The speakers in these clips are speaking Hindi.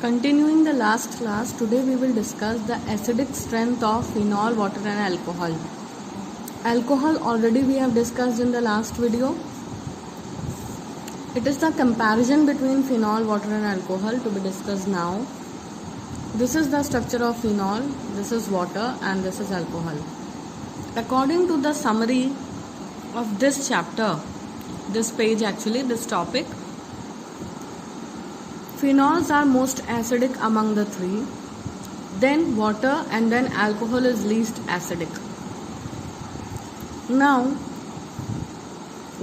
Continuing the last class, today we will discuss the acidic strength of phenol, water and alcohol. Alcohol already we have discussed in the last video. It is the comparison between phenol, water and alcohol to be discussed now. This is the structure of phenol, this is water and this is alcohol. According to the summary of this chapter, this page actually, this topic, phenols are most acidic among the three, then water and then alcohol is least acidic. Now,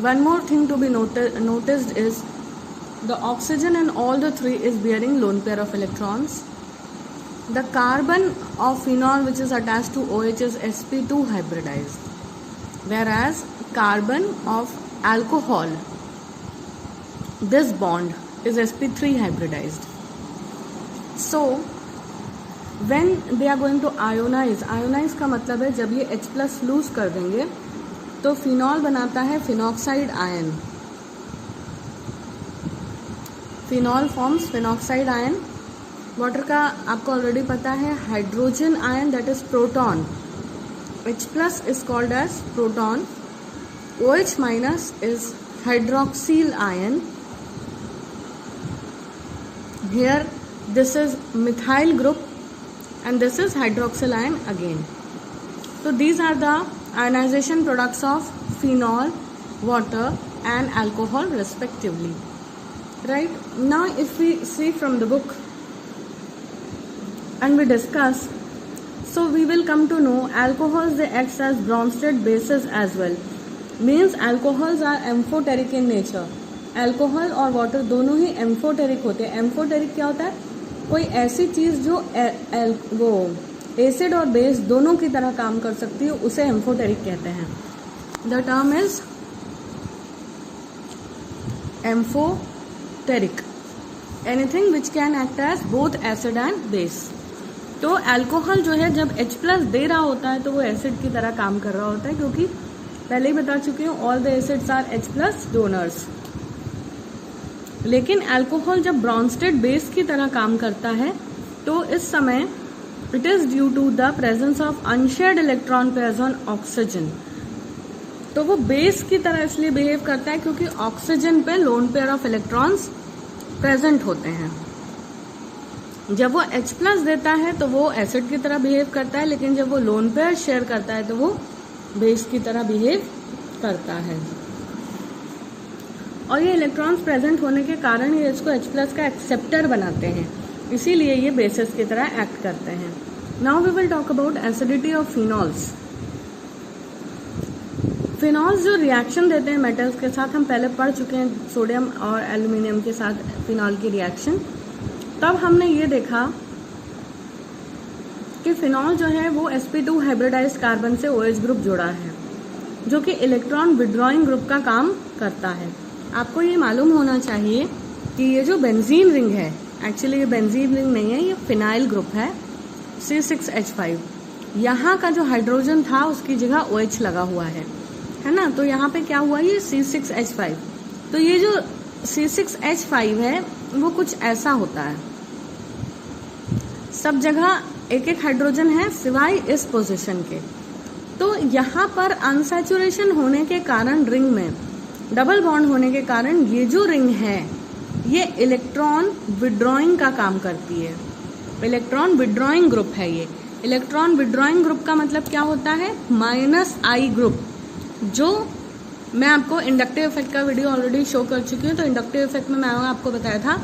one more thing to be noticed is the oxygen in all the three is bearing lone pair of electrons. The carbon of phenol which is attached to OH is sp2 hybridized, whereas carbon of alcohol, this bond is sp3 hybridized. So when they are going to ionize का मतलब है जब ये H plus लूज कर देंगे तो फिनॉल बनाता है phenoxide ion. Phenol forms phenoxide ion. Water का आपको ऑलरेडी पता है hydrogen ion that is proton. H plus is called as proton. OH minus is hydroxyl ion. Here this is methyl group and this is hydroxyl ion again. So these are the ionization products of phenol, water and alcohol respectively. Right? Now if we see from the book and we discuss, so we will come to know alcohols they act as Bronsted bases as well. Means alcohols are amphoteric in nature. Alcohol और वाटर दोनों ही एम्फोटेरिक होते हैं. एम्फोटेरिक क्या होता है? कोई ऐसी चीज जो वो एसिड और बेस दोनों की तरह काम कर सकती है, उसे एम्फोटेरिक कहते हैं. The term is amphoteric. Anything which can act as both acid and base. तो अल्कोहल जो है जब H प्लस दे रहा होता है तो वो एसिड की तरह काम कर रहा होता है, क्योंकि पहले ही बता चुकी हूँ all the acids are H plus donors. लेकिन अल्कोहल जब ब्रॉन्स्टेड बेस की तरह काम करता है तो इस समय it is due to the presence of unshared electron pairs on oxygen. तो वो बेस की तरह इसलिए बिहेव करता है क्योंकि ऑक्सीजन पे lone pair of electrons present होते हैं. जब वो H प्लस देता है तो वो एसिड की तरह बिहेव करता है, लेकिन जब वो लोन पेयर शेयर करता है तो वो बेस की तरह बिहेव करता है. और ये इलेक्ट्रॉन्स प्रेजेंट होने के कारण ये इसको H प्लस का एक्सेप्टर बनाते हैं, इसीलिए ये बेसिस की तरह एक्ट करते हैं. Now we will talk about acidity of phenols. Phenols जो रिएक्शन देते हैं मेटल्स के साथ, हम पहले पढ़ चुके हैं सोडियम और एल्यूमिनियम के साथ फिनॉल की रिएक्शन. तब हमने ये देखा कि फिनॉल जो है वो sp2 हाइब्रिडाइज्ड कार्बन से OH ग्रुप जुड़ा है, जो कि इलेक्ट्रॉन विड्रॉइंग ग्रुप का काम करता है. आपको ये मालूम होना चाहिए कि ये जो बेंजीन रिंग है, एक्चुअली ये बेंजीन रिंग नहीं है, ये फिनाइल ग्रुप है C6H5. यहाँ का जो हाइड्रोजन था उसकी जगह OH लगा हुआ है ना. तो यहाँ पे क्या हुआ, ये C6H5. तो ये जो C6H5 है वो कुछ ऐसा होता है, सब जगह एक एक हाइड्रोजन है सिवाय इस पोजीशन के. तो यहाँ पर अनसैचुरेशन होने के कारण, रिंग में डबल बॉन्ड होने के कारण, ये जो रिंग है ये इलेक्ट्रॉन विड्रॉइंग का काम करती है. इलेक्ट्रॉन विड्रॉइंग ग्रुप है ये. इलेक्ट्रॉन विड्रॉइंग ग्रुप का मतलब क्या होता है? -I group. जो मैं आपको इंडक्टिव इफेक्ट का वीडियो ऑलरेडी शो कर चुकी हूँ. तो इंडक्टिव इफेक्ट में मैंने आपको बताया था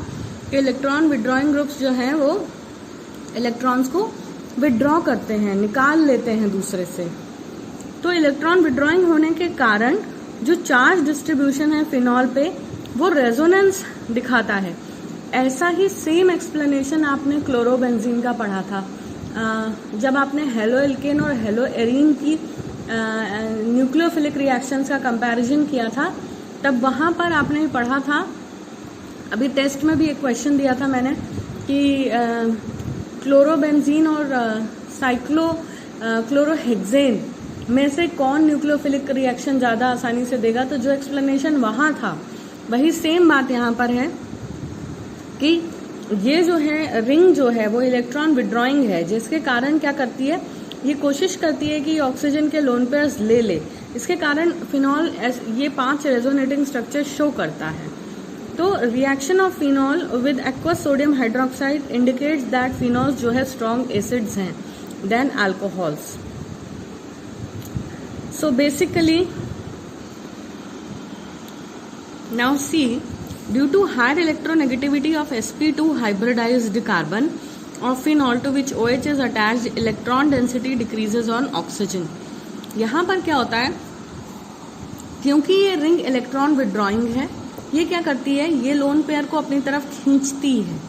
कि इलेक्ट्रॉन विड्रॉइंग ग्रुप्स जो हैं वो इलेक्ट्रॉन्स को विड्रॉ करते हैं, निकाल लेते हैं दूसरे से. तो इलेक्ट्रॉन विड्रॉइंग होने के कारण जो चार्ज डिस्ट्रीब्यूशन है फिनॉल पे वो रेजोनेंस दिखाता है. ऐसा ही सेम एक्सप्लेनेशन आपने क्लोरोबेंजीन का पढ़ा था जब आपने हेलो एल्केन और हेलो एरीन की न्यूक्लियोफिलिक रिएक्शंस का कंपैरिजन किया था. तब वहां पर आपने पढ़ा था, अभी टेस्ट में भी एक क्वेश्चन दिया था मैंने कि क्लोरोबेंजीन और क्लोरोहेक्सेन में से कौन न्यूक्लियोफिलिक रिएक्शन ज़्यादा आसानी से देगा. तो जो एक्सप्लेनेशन वहाँ था वही सेम बात यहाँ पर है कि ये जो है रिंग जो है वो इलेक्ट्रॉन विड्रॉइंग है, जिसके कारण क्या करती है, ये कोशिश करती है कि ऑक्सीजन के लोन पेयर्स ले ले। इसके कारण फिनॉल ये 5 रेजोनेटिंग स्ट्रक्चर शो करता है। तो reaction of phenol with aqueous sodium hydroxide indicates that phenols जो है स्ट्रॉन्ग एसिड्स हैं then alcohols. So basically now see, due to higher electronegativity of sp2 hybridized carbon of phenol to which OH is attached, electron density decreases on oxygen। यहाँ पर क्या होता है, क्योंकि ये रिंग इलेक्ट्रॉन विड्रॉइंग है, ये क्या करती है, ये लोन पेयर को अपनी तरफ खींचती है।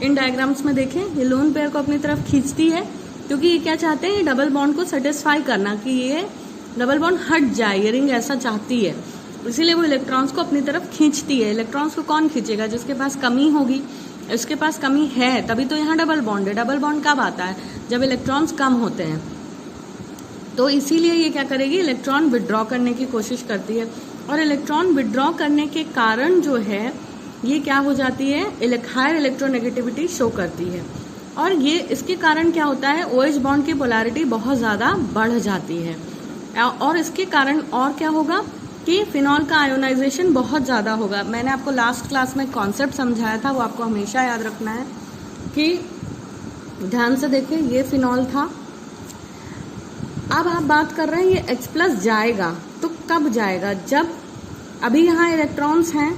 इन डायग्राम्स में देखें, ये लोन पेयर को अपनी तरफ खींचती है, क्योंकि ये क्या चाहते हैं, ये डबल बॉन्ड को सेटिस्फाई करना कि ये डबल बॉन्ड हट जाए, ये रिंग ऐसा चाहती है, इसीलिए वो इलेक्ट्रॉन्स को अपनी तरफ खींचती है। इलेक्ट्रॉन्स को कौन खींचेगा, जिसके पास कमी होगी, इसके पास कमी है तभी तो यहाँ डबल बॉन्ड है। डबल बॉन्ड कब आता है, जब इलेक्ट्रॉन्स कम होते हैं। तो इसीलिए ये क्या करेगी, इलेक्ट्रॉन विड्रॉ करने की कोशिश करती है, और इलेक्ट्रॉन विड्रॉ करने के कारण जो है ये क्या हो जाती है, हायर इलेक्ट्रोनेगेटिविटी शो करती है, और ये इसके कारण क्या होता है, OH बॉन्ड की पोलैरिटी बहुत ज़्यादा बढ़ जाती है, और इसके कारण और क्या होगा कि फिनॉल का आयोनाइजेशन बहुत ज़्यादा होगा। मैंने आपको लास्ट क्लास में कॉन्सेप्ट समझाया था, वो आपको हमेशा याद रखना है कि ध्यान से देखिए, ये फिनॉल था। अब आप बात कर रहे हैं ये H+ जाएगा, तो कब जाएगा, जब अभी यहाँ इलेक्ट्रॉन्स हैं,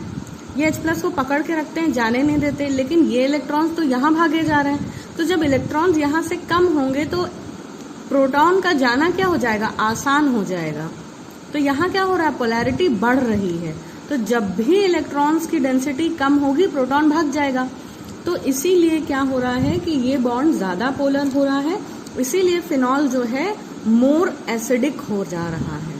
ये H+ को पकड़ के रखते हैं, जाने नहीं देते, लेकिन ये इलेक्ट्रॉन्स तो यहाँ भागे जा रहे हैं। तो जब इलेक्ट्रॉन्स यहाँ से कम होंगे तो प्रोटॉन का जाना क्या हो जाएगा, आसान हो जाएगा। तो यहाँ क्या हो रहा है, पोलैरिटी बढ़ रही है, तो जब भी इलेक्ट्रॉन्स की डेंसिटी कम होगी प्रोटॉन भाग जाएगा। तो इसीलिए क्या हो रहा है कि ये बॉन्ड ज़्यादा पोलर हो रहा है, इसीलिए फिनॉल जो है मोर एसिडिक हो जा रहा है।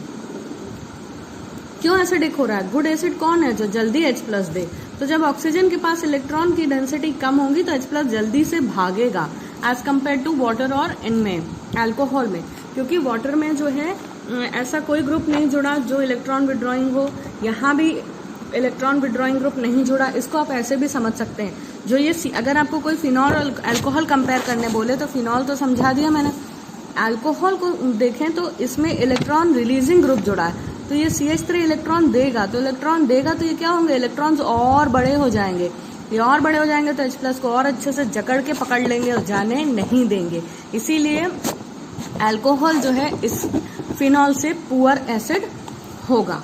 क्यों एसिडिक हो रहा है, गुड एसिड कौन है, जो जल्दी H+ दे। तो जब ऑक्सीजन के पास इलेक्ट्रॉन की डेंसिटी कम होगी तो H+ जल्दी से भागेगा एज कम्पेयर टू वाटर और इनमें अल्कोहल में, क्योंकि वाटर में जो है ऐसा कोई ग्रुप नहीं जुड़ा जो इलेक्ट्रॉन विड्रॉइंग हो, यहाँ भी इलेक्ट्रॉन विड्रॉइंग ग्रुप नहीं जुड़ा। इसको आप ऐसे भी समझ सकते हैं, जो ये अगर आपको कोई फिनॉल और अल्कोहल कंपेयर करने बोले तो फिनॉल तो समझा दिया मैंने, अल्कोहल को देखें तो इसमें इलेक्ट्रॉन रिलीजिंग ग्रुप जुड़ा है, तो ये CH3 इलेक्ट्रॉन देगा, तो ये क्या होंगे, इलेक्ट्रॉन्स और बड़े हो जाएंगे, ये और बड़े हो जाएंगे तो H+ को और अच्छे से जकड़ के पकड़ लेंगे और जाने नहीं देंगे। इसीलिए अल्कोहल जो है इस फिनॉल से पुअर एसिड होगा।